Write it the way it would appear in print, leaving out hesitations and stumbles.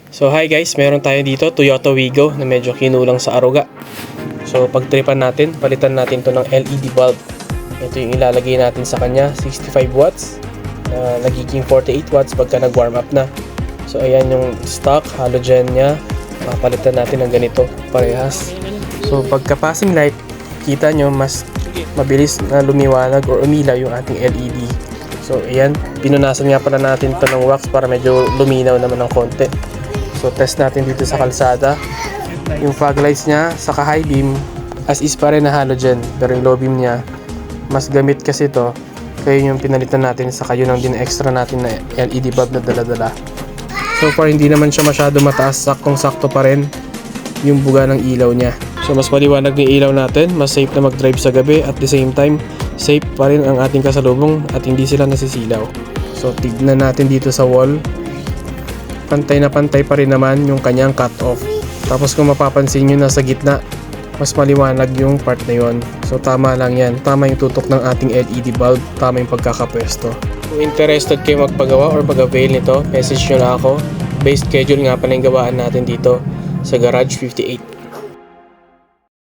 So hi guys, meron tayo dito Toyota Wigo na medyo kinulang sa aruga. So pagtripan natin, palitan natin to ng LED bulb. Ito yung ilalagay natin sa kanya, 65 watts. Nagiging 48 watts pagka nag-warm up na. So ayan yung stock halogen niya. Papalitan natin ng ganito, parehas. So pagka passing light, kita nyo mas mabilis na lumiwanag or umilaw yung ating LED. So ayan, pinunasan nga pala natin to ng wax para medyo luminaw naman ng konti. So test natin dito sa kalsada. Yung fog lights niya sa high beam as is pa rin na halogen, pero yung low beam niya mas gamit kasi to, kaya yung pinalitan natin sa kayo ng din extra natin na LED bulb na dala-dala. So far hindi naman siya masyado mataas, saktong-sakto pa rin yung buga ng ilaw niya. So mas maliwanag yung ilaw natin, mas safe na mag-drive sa gabi, at the same time safe pa rin ang ating kasalubong at hindi sila nasisilaw. So tignan natin dito sa wall, pantay na pantay pa rin naman yung kanyang cut off. Tapos kung mapapansin nyo, nasa gitna mas maliwanag yung part na yon. So tama lang yan, tama yung tutok ng ating LED bulb, tama yung pagkakapwesto. Kung interested kayo magpagawa or mag-avail nito, message nyo na ako. Base schedule nga pala yung gawaan natin dito sa Garage 58.